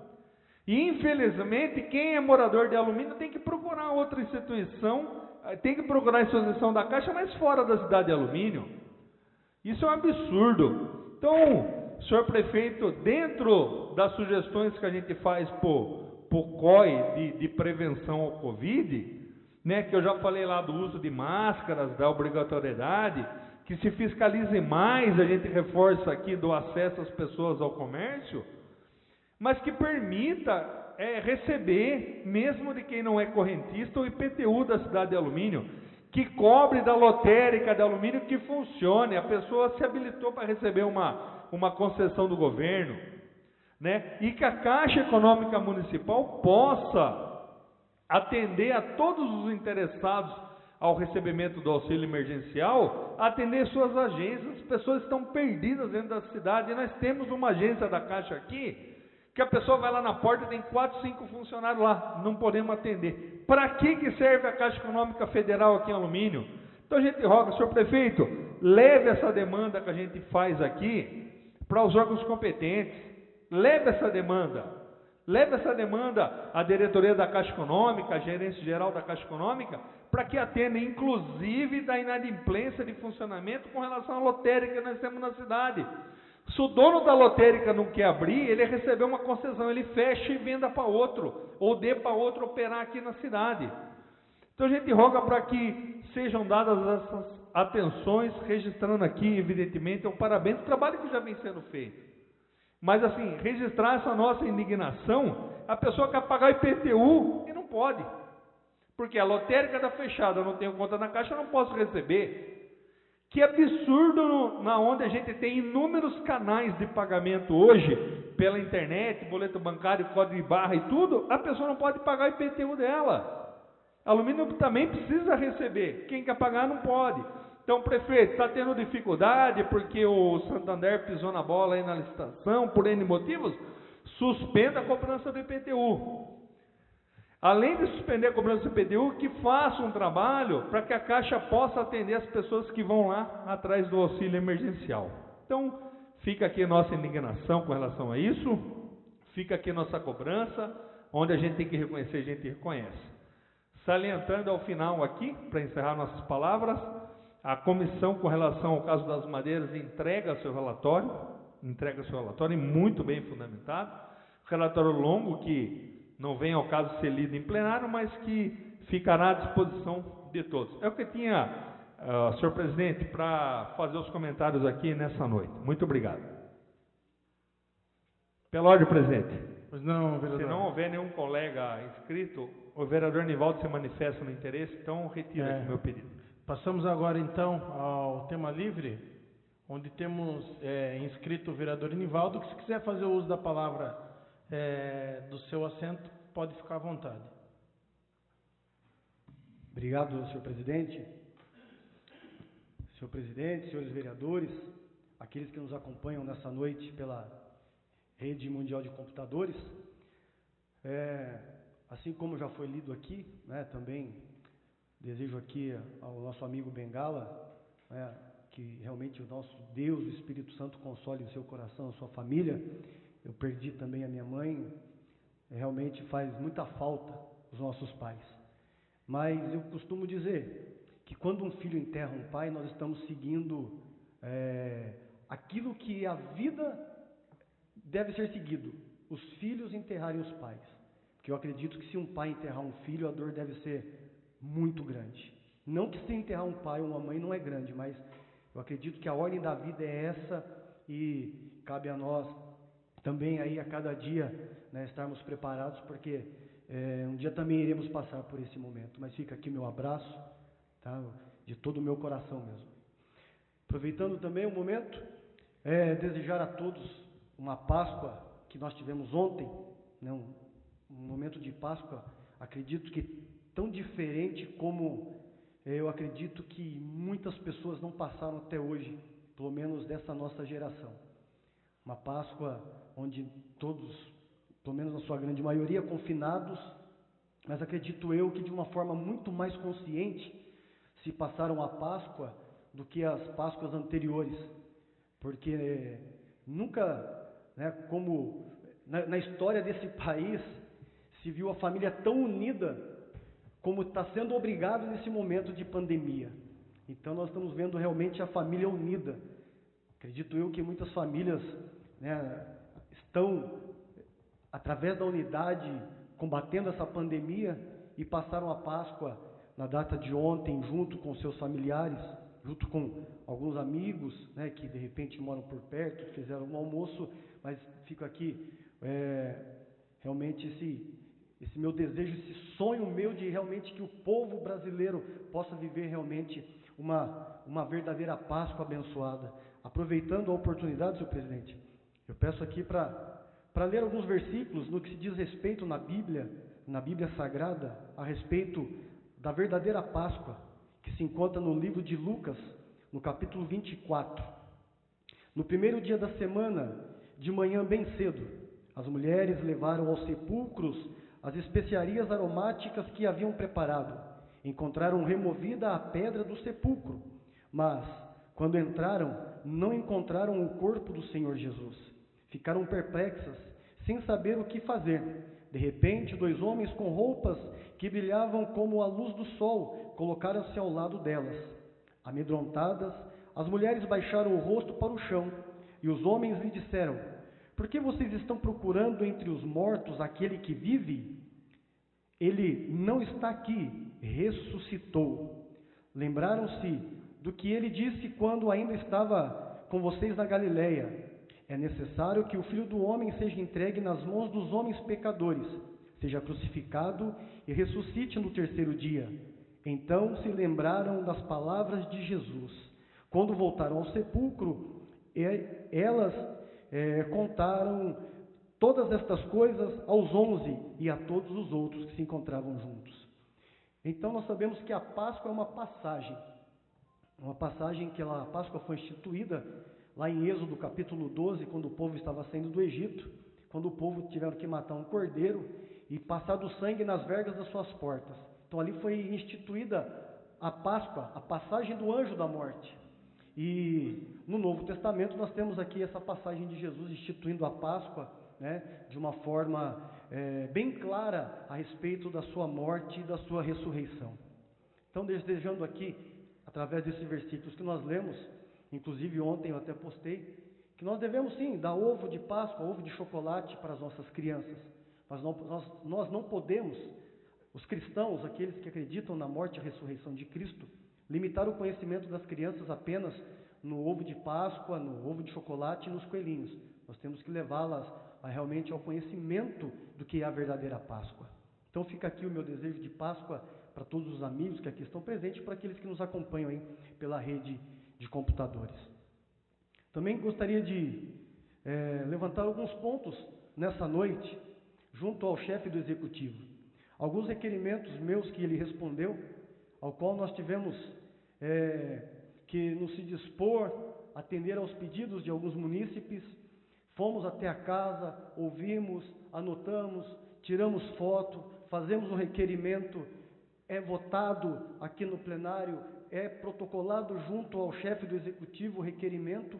E infelizmente, quem é morador de alumínio tem que procurar outra instituição, tem que procurar a instituição da Caixa, mas fora da cidade de Alumínio. Isso é um absurdo. Então, senhor prefeito, dentro das sugestões que a gente faz para o COI de prevenção ao Covid, né, que eu já falei lá do uso de máscaras, da obrigatoriedade, que se fiscalize mais, a gente reforça aqui do acesso às pessoas ao comércio, mas que permita receber, mesmo de quem não é correntista, o IPTU da cidade de Alumínio, que cobre da lotérica de alumínio, que funcione. A pessoa se habilitou para receber uma concessão do governo, né? E que a Caixa Econômica Municipal possa atender a todos os interessados ao recebimento do auxílio emergencial, atender suas agências. As pessoas estão perdidas dentro da cidade, e nós temos uma agência da Caixa aqui, que a pessoa vai lá na porta e tem 4, 5 funcionários lá, não podemos atender. Para que serve a Caixa Econômica Federal aqui em Alumínio? Então a gente roga, senhor prefeito, leve essa demanda que a gente faz aqui para os órgãos competentes, leve essa demanda à diretoria da Caixa Econômica, à gerência geral da Caixa Econômica, para que atenda, inclusive, da inadimplência de funcionamento com relação à lotérica que nós temos na cidade. Se o dono da lotérica não quer abrir, ele recebeu uma concessão, ele fecha e venda para outro, ou dê para outro operar aqui na cidade. Então a gente roga para que sejam dadas essas atenções, registrando aqui, evidentemente, o parabéns do trabalho que já vem sendo feito. Mas assim, registrar essa nossa indignação, a pessoa quer pagar IPTU e não pode. Porque a lotérica está fechada, eu não tenho conta na Caixa, eu não posso receber. Que absurdo na onde a gente tem inúmeros canais de pagamento hoje, pela internet, boleto bancário, código de barra e tudo, a pessoa não pode pagar o IPTU dela. Alumínio também precisa receber, quem quer pagar não pode. Então, prefeito, está tendo dificuldade porque o Santander pisou na bola aí na licitação, por N motivos, suspenda a cobrança do IPTU. Além de suspender a cobrança do IPTU, que faça um trabalho para que a Caixa possa atender as pessoas que vão lá atrás do auxílio emergencial. Então, fica aqui a nossa indignação com relação a isso, fica aqui a nossa cobrança, onde a gente tem que reconhecer, a gente reconhece. Salientando ao final aqui, para encerrar nossas palavras, a comissão com relação ao caso das madeiras entrega seu relatório muito bem fundamentado, relatório longo que não vem ao caso ser lido em plenário, mas que ficará à disposição de todos. É o que tinha, senhor presidente, para fazer os comentários aqui nessa noite. Muito obrigado. Pela ordem, presidente. Pois não, vereador. Se não houver nenhum colega inscrito, o vereador Nivaldo se manifesta no interesse, então retiro aqui o meu pedido. Passamos agora então ao tema livre, onde temos inscrito o vereador Nivaldo, que se quiser fazer o uso da palavra do seu assento, pode ficar à vontade. Obrigado, senhor presidente. Senhor presidente, senhores vereadores, aqueles que nos acompanham nessa noite pela Rede Mundial de Computadores, assim como já foi lido aqui, né, também desejo aqui ao nosso amigo Bengala, que realmente o nosso Deus, o Espírito Santo, console o seu coração, a sua família. Eu perdi também a minha mãe, realmente faz muita falta os nossos pais. Mas eu costumo dizer que quando um filho enterra um pai, nós estamos seguindo aquilo que a vida deve ser seguido, os filhos enterrarem os pais. Porque eu acredito que se um pai enterrar um filho, a dor deve ser muito grande. Não que se enterrar um pai ou uma mãe não é grande, mas eu acredito que a ordem da vida é essa e cabe a nós também aí a cada dia, né, estarmos preparados, porque um dia também iremos passar por esse momento. Mas fica aqui meu abraço, tá, de todo o meu coração mesmo. Aproveitando também o momento, desejar a todos uma Páscoa que nós tivemos ontem, né, um momento de Páscoa, acredito que tão diferente como eu acredito que muitas pessoas não passaram até hoje, pelo menos dessa nossa geração. Uma Páscoa onde todos, pelo menos na sua grande maioria, confinados, mas acredito eu que de uma forma muito mais consciente se passaram a Páscoa do que as Páscoas anteriores, porque nunca, né, como na história desse país, se viu a família tão unida como está sendo obrigado nesse momento de pandemia. Então nós estamos vendo realmente a família unida. Acredito eu que muitas famílias, né, estão, através da unidade, combatendo essa pandemia e passaram a Páscoa na data de ontem, junto com seus familiares, junto com alguns amigos, né, que de repente moram por perto, fizeram um almoço, mas fico aqui realmente esse meu desejo, esse sonho meu de realmente que o povo brasileiro possa viver realmente uma verdadeira Páscoa abençoada. Aproveitando a oportunidade, senhor presidente, eu peço aqui para ler alguns versículos no que se diz respeito na Bíblia Sagrada, a respeito da verdadeira Páscoa, que se encontra no livro de Lucas, no capítulo 24. No primeiro dia da semana, de manhã bem cedo, as mulheres levaram aos sepulcros as especiarias aromáticas que haviam preparado. Encontraram removida a pedra do sepulcro, mas, quando entraram, não encontraram o corpo do Senhor Jesus. Ficaram perplexas, sem saber o que fazer. De repente, 2 homens com roupas que brilhavam como a luz do sol colocaram-se ao lado delas. Amedrontadas, as mulheres baixaram o rosto para o chão, e os homens lhe disseram: por que vocês estão procurando entre os mortos aquele que vive? Ele não está aqui, ressuscitou. Lembraram-se do que ele disse quando ainda estava com vocês na Galileia: é necessário que o Filho do Homem seja entregue nas mãos dos homens pecadores, seja crucificado e ressuscite no 3º dia. Então se lembraram das palavras de Jesus. Quando voltaram ao sepulcro, elas contaram todas estas coisas aos 11 e a todos os outros que se encontravam juntos. Então nós sabemos que a Páscoa é uma passagem que a Páscoa foi instituída lá em Êxodo capítulo 12, quando o povo estava saindo do Egito, quando o povo tiveram que matar um cordeiro, e passado sangue nas vergas das suas portas. Então ali foi instituída a Páscoa, a passagem do anjo da morte. E no Novo Testamento nós temos aqui essa passagem de Jesus instituindo a Páscoa, né, de uma forma bem clara a respeito da sua morte e da sua ressurreição. Então, desejando aqui, através desses versículos que nós lemos, inclusive ontem eu até postei, que nós devemos sim dar ovo de Páscoa, ovo de chocolate para as nossas crianças, mas nós não podemos, os cristãos, aqueles que acreditam na morte e ressurreição de Cristo, limitar o conhecimento das crianças apenas no ovo de Páscoa, no ovo de chocolate e nos coelhinhos. Nós temos que levá-las realmente ao conhecimento do que é a verdadeira Páscoa. Então fica aqui o meu desejo de Páscoa para todos os amigos que aqui estão presentes e para aqueles que nos acompanham aí pela rede de computadores. Também gostaria de levantar alguns pontos nessa noite, junto ao chefe do executivo. Alguns requerimentos meus que ele respondeu, ao qual nós tivemos que nos se dispor a atender aos pedidos de alguns munícipes. Fomos até a casa, ouvimos, anotamos, tiramos foto, fazemos um requerimento, é votado aqui no plenário, é protocolado junto ao chefe do executivo o requerimento,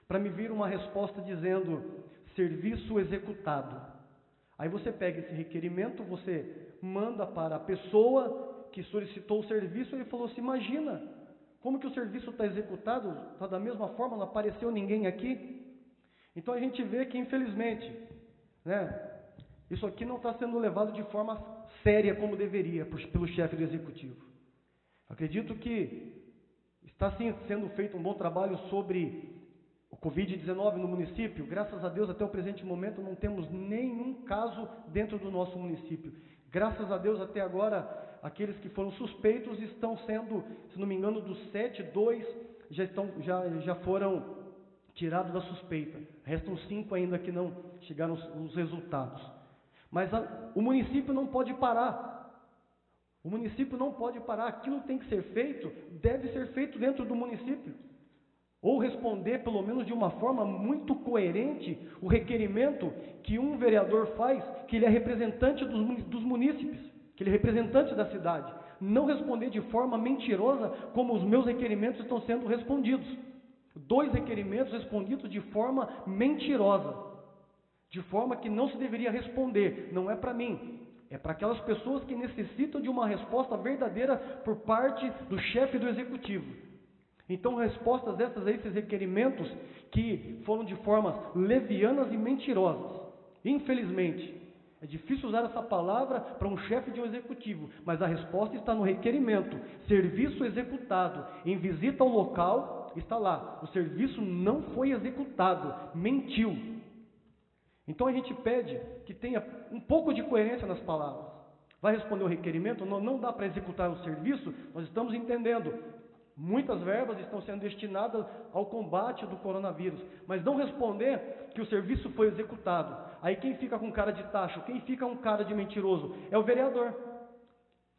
para me vir uma resposta dizendo, serviço executado. Aí você pega esse requerimento, você manda para a pessoa que solicitou o serviço, ele falou assim, imagina, como que o serviço está executado, está da mesma forma, não apareceu ninguém aqui. Então a gente vê que infelizmente, né, isso aqui não está sendo levado de forma séria como deveria pelo chefe do executivo. Acredito que está sim sendo feito um bom trabalho sobre o Covid-19 no município. Graças a Deus, até o presente momento, não temos nenhum caso dentro do nosso município. Graças a Deus, até agora, aqueles que foram suspeitos estão sendo, se não me engano, dos 7, 2 já foram tirados da suspeita. Restam 5 ainda que não chegaram os resultados. Mas o município não pode parar. O município não pode parar. Aquilo tem que ser feito, deve ser feito dentro do município. Ou responder, pelo menos de uma forma muito coerente, o requerimento que um vereador faz, que ele é representante dos munícipes, que ele é representante da cidade. Não responder de forma mentirosa, como os meus requerimentos estão sendo respondidos. 2 requerimentos respondidos de forma mentirosa, de forma que não se deveria responder. Não é para mim, é para aquelas pessoas que necessitam de uma resposta verdadeira por parte do chefe do executivo. Então, respostas dessas a esses requerimentos que foram de formas levianas e mentirosas. Infelizmente, é difícil usar essa palavra para um chefe de um executivo, mas a resposta está no requerimento. Serviço executado. Em visita ao local, está lá. O serviço não foi executado. Mentiu. Então a gente pede que tenha um pouco de coerência nas palavras. Vai responder o requerimento? Não dá para executar o serviço? Nós estamos entendendo. Muitas verbas estão sendo destinadas ao combate do coronavírus, mas não responder que o serviço foi executado. Aí quem fica com cara de tacho, quem fica com cara de mentiroso? É o vereador.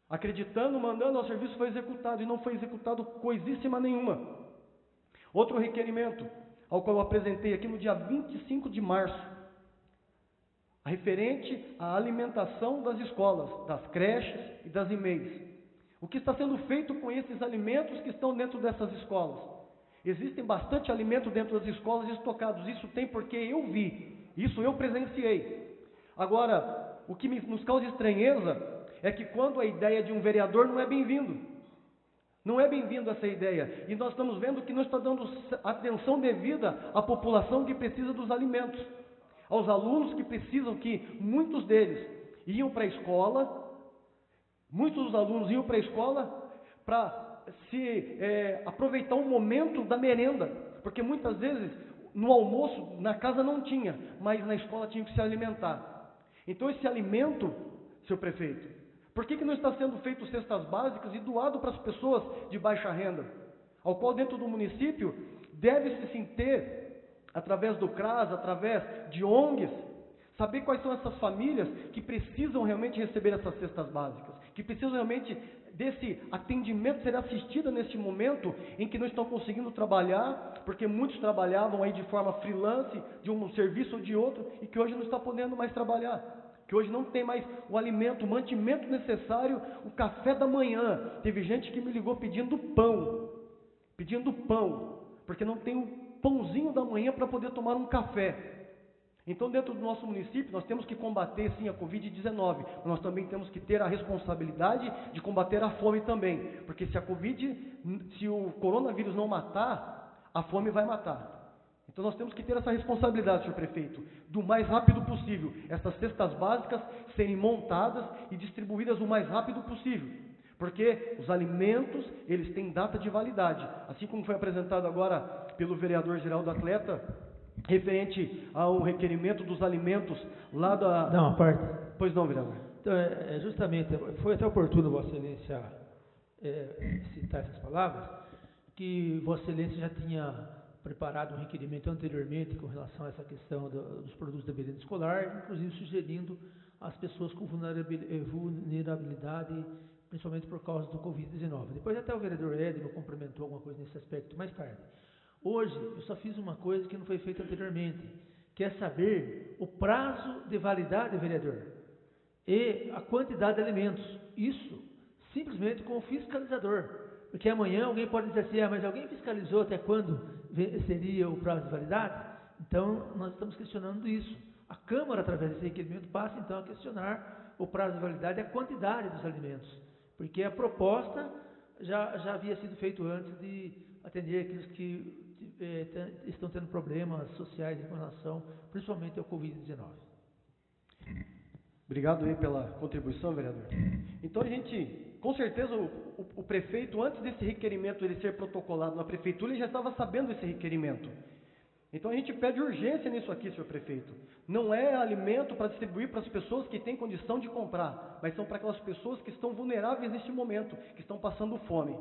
Acreditando, mandando, o serviço foi executado, e não foi executado coisíssima nenhuma. Outro requerimento, ao qual eu apresentei aqui no dia 25 de março, referente à alimentação das escolas, das creches e das EMEIs. O que está sendo feito com esses alimentos que estão dentro dessas escolas? Existem bastante alimento dentro das escolas estocados. Isso tem porque eu vi. Isso eu presenciei. Agora, o que nos causa estranheza é que quando a ideia de um vereador não é bem-vindo. Não é bem-vindo essa ideia. E nós estamos vendo que não está dando atenção devida à população que precisa dos alimentos. Aos alunos que precisam, que muitos deles iam para a escola. Muitos dos alunos iam para a escola para aproveitar o momento da merenda, porque muitas vezes no almoço na casa não tinha, mas na escola tinha que se alimentar. Então esse alimento, seu prefeito, por que não está sendo feito cestas básicas e doado para as pessoas de baixa renda? Ao qual dentro do município deve-se sim ter, através do CRAS, através de ONGs, saber quais são essas famílias que precisam realmente receber essas cestas básicas, que precisam realmente desse atendimento, ser assistida neste momento em que não estão conseguindo trabalhar, porque muitos trabalhavam aí de forma freelance, de um serviço ou de outro, e que hoje não está podendo mais trabalhar. que hoje não tem mais o alimento, o mantimento necessário, o café da manhã. Teve gente que me ligou pedindo pão, porque não tem o pãozinho da manhã para poder tomar um café. Então, dentro do nosso município, nós temos que combater, sim, a Covid-19, mas nós também temos que ter a responsabilidade de combater a fome também, porque se o coronavírus não matar, a fome vai matar. Então, nós temos que ter essa responsabilidade, senhor prefeito, do mais rápido possível, essas cestas básicas serem montadas e distribuídas o mais rápido possível, porque os alimentos, eles têm data de validade, assim como foi apresentado agora pelo vereador Geraldo Atleta, referente ao requerimento dos alimentos lá da... Não, a parte. Pois não, vereador. Então, justamente, foi até oportuno Vossa Excelência citar essas palavras, que Vossa Excelência já tinha preparado um requerimento anteriormente com relação a essa questão dos produtos da merenda escolar, inclusive sugerindo às pessoas com vulnerabilidade, principalmente por causa do Covid-19. Depois até o vereador Edno complementou alguma coisa nesse aspecto mais tarde. Hoje, eu só fiz uma coisa que não foi feita anteriormente, que é saber o prazo de validade, vereador, e a quantidade de alimentos. Isso, simplesmente com o fiscalizador. Porque amanhã alguém pode dizer assim, mas alguém fiscalizou até quando seria o prazo de validade? Então, nós estamos questionando isso. A Câmara, através desse requerimento, passa então a questionar o prazo de validade e a quantidade dos alimentos. Porque a proposta já havia sido feita antes de atender aqueles que estão tendo problemas sociais em relação, principalmente ao Covid-19. Obrigado aí pela contribuição, vereador. Então, a gente, com certeza, o prefeito, antes desse requerimento ele ser protocolado na prefeitura, ele já estava sabendo desse requerimento. Então, a gente pede urgência nisso aqui, senhor prefeito. Não é alimento para distribuir para as pessoas que têm condição de comprar, mas são para aquelas pessoas que estão vulneráveis neste momento, que estão passando fome.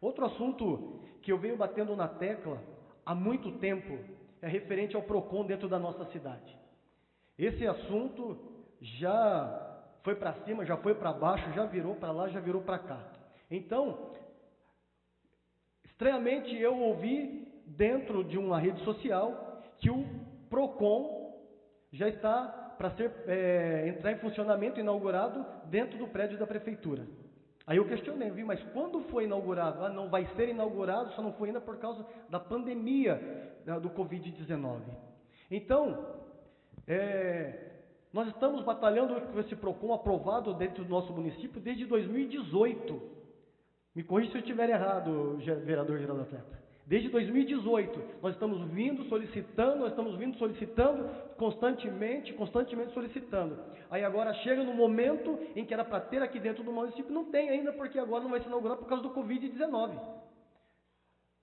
Outro assunto que eu venho batendo na tecla há muito tempo é referente ao PROCON dentro da nossa cidade. Esse assunto já foi para cima, já foi para baixo, já virou para lá, já virou para cá. Então, estranhamente eu ouvi dentro de uma rede social que o PROCON já está para entrar em funcionamento, inaugurado dentro do prédio da prefeitura. Aí eu questionei, mas quando foi inaugurado? Não vai ser inaugurado, só não foi ainda por causa da pandemia do Covid-19. Então, nós estamos batalhando com esse PROCON aprovado dentro do nosso município desde 2018. Me corrija se eu estiver errado, vereador Geraldo Atleta. Desde 2018, nós estamos vindo solicitando, constantemente solicitando. Aí agora chega no momento em que era para ter aqui dentro do município, não tem ainda, porque agora não vai ser inaugurado por causa do Covid-19.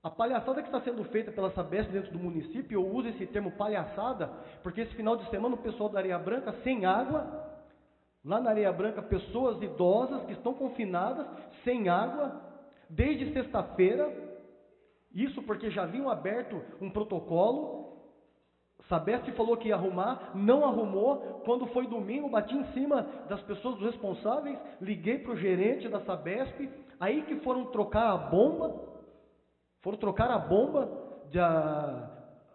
A palhaçada que está sendo feita pela Sabesp dentro do município, eu uso esse termo palhaçada, porque esse final de semana o pessoal da Areia Branca, sem água, lá na Areia Branca, pessoas idosas que estão confinadas, sem água, desde sexta-feira. Isso porque já haviam aberto um protocolo, Sabesp falou que ia arrumar, não arrumou. Quando foi domingo, bati em cima das pessoas, dos responsáveis, liguei para o gerente da Sabesp, aí que foram trocar a bomba,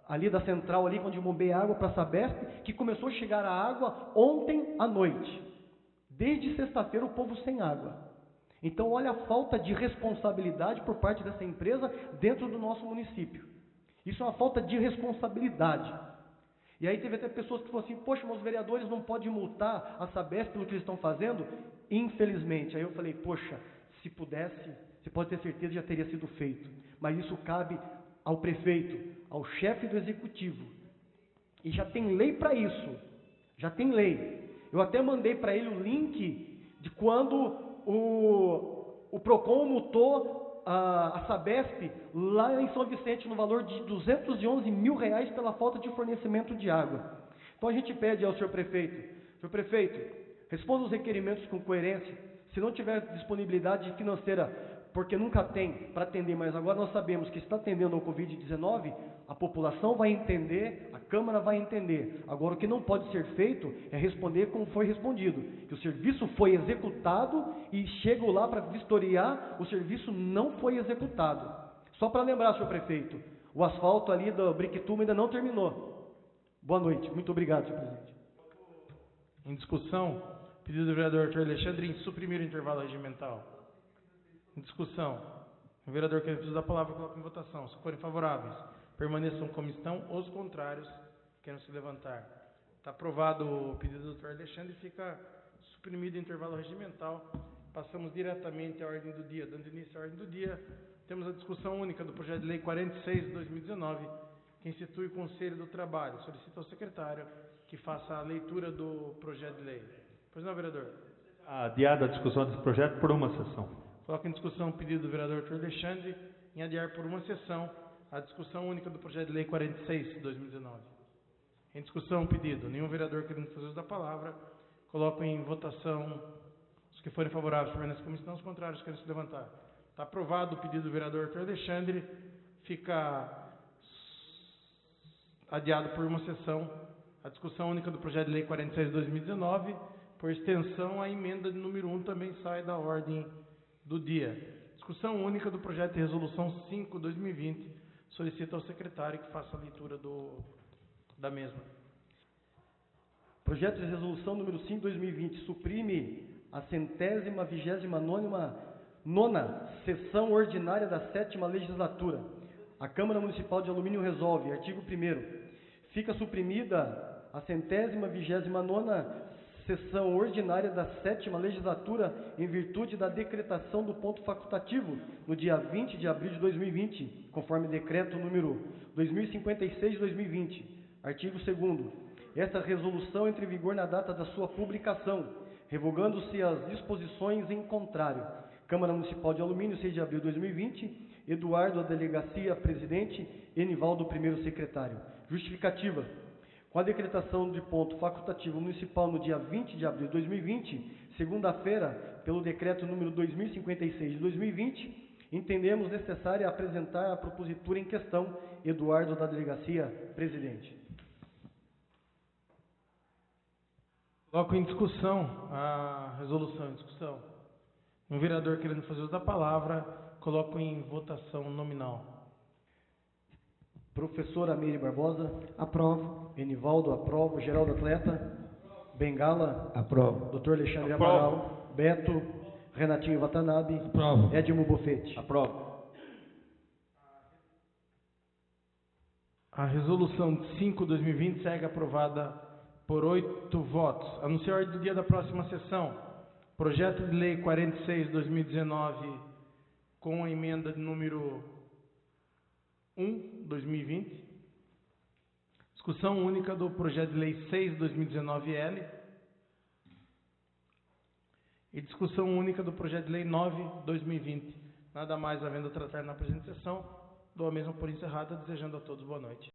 ali da central, ali onde bombeia água para a Sabesp, que começou a chegar a água ontem à noite. Desde sexta-feira o povo sem água. Então, olha a falta de responsabilidade por parte dessa empresa dentro do nosso município. Isso é uma falta de responsabilidade. E aí teve até pessoas que falaram assim, poxa, mas os vereadores não podem multar a Sabesp pelo que eles estão fazendo? Infelizmente. Aí eu falei, poxa, se pudesse, você pode ter certeza que já teria sido feito. Mas isso cabe ao prefeito, ao chefe do executivo. E já tem lei para isso. Já tem lei. Eu até mandei para ele o link de quando o PROCON multou a Sabesp lá em São Vicente no valor de R$211 mil pela falta de fornecimento de água. Então a gente pede ao senhor prefeito, responda os requerimentos com coerência. Se não tiver disponibilidade financeira, porque nunca tem para atender, mas agora nós sabemos que está atendendo ao Covid-19, a população vai entender, a Câmara vai entender. Agora, o que não pode ser feito é responder como foi respondido, que o serviço foi executado e chego lá para vistoriar, o serviço não foi executado. Só para lembrar, senhor prefeito, o asfalto ali do Briquituba ainda não terminou. Boa noite, muito obrigado, senhor presidente. Em discussão, pedido do vereador Arthur Alexandre em suprimir o intervalo regimental. Em discussão, o vereador que precisa da palavra coloca em votação. Se forem favoráveis, permaneçam como estão. Os contrários, queiram se levantar. Está aprovado o pedido do doutor Alexandre e fica suprimido o intervalo regimental. Passamos diretamente à ordem do dia. Dando início à ordem do dia, temos a discussão única do projeto de lei 46 de 2019, que institui o Conselho do Trabalho. Solicito ao secretário que faça a leitura do projeto de lei. Pois não, vereador? Adiada a discussão desse projeto por uma sessão. Coloco em discussão o pedido do vereador Arthur Alexandre em adiar por uma sessão a discussão única do projeto de lei 46 de 2019. Em discussão o pedido. Nenhum vereador querendo fazer uso da palavra. Coloco em votação. Os que forem favoráveis permanecem como estão, os contrários querem se levantar. Está aprovado o pedido do vereador Arthur Alexandre. Fica adiado por uma sessão a discussão única do projeto de lei 46 de 2019. Por extensão, a emenda de número 1 também sai da ordem do dia. Discussão única do projeto de resolução 5 de 2020. Solicito ao secretário que faça a leitura da mesma. Projeto de resolução número 5 de 2020 suprime a 129ª sessão ordinária da 7ª legislatura. A Câmara Municipal de Alumínio resolve, artigo 1º, fica suprimida a 129ª sessão ordinária da 7ª legislatura em virtude da decretação do ponto facultativo no dia 20 de abril de 2020, conforme decreto número 2056 de 2020. Artigo 2º. Esta resolução entra em vigor na data da sua publicação, revogando-se as disposições em contrário. Câmara Municipal de Alumínio, 6 de abril de 2020, Eduardo, a delegacia, presidente, Enivaldo, primeiro secretário. Justificativa. Com a decretação de ponto facultativo municipal no dia 20 de abril de 2020, segunda-feira, pelo decreto número 2056 de 2020, entendemos necessária apresentar a propositura em questão, Eduardo, da delegacia, presidente. Coloco em discussão a resolução em discussão. Um vereador querendo fazer uso da palavra, coloco em votação nominal. Professora Meire Barbosa. Aprovo. Enivaldo, aprovo. Geraldo Atleta. Bengala. Aprovo. Doutor Alexandre Aprovo. Amaral. Beto. Renatinho Watanabe. Aprovo. Edmo Bofete. Aprovo. A resolução 5 de 2020 segue aprovada por 8 votos. Anuncio a ordem do dia da próxima sessão. Projeto de lei 46 de 2019 com a emenda de número 1, 2020. Discussão única do projeto de lei 6 de 2019-L. E discussão única do projeto de lei 9 de 2020. Nada mais havendo a tratar na presente sessão, dou a mesma por encerrada, desejando a todos boa noite.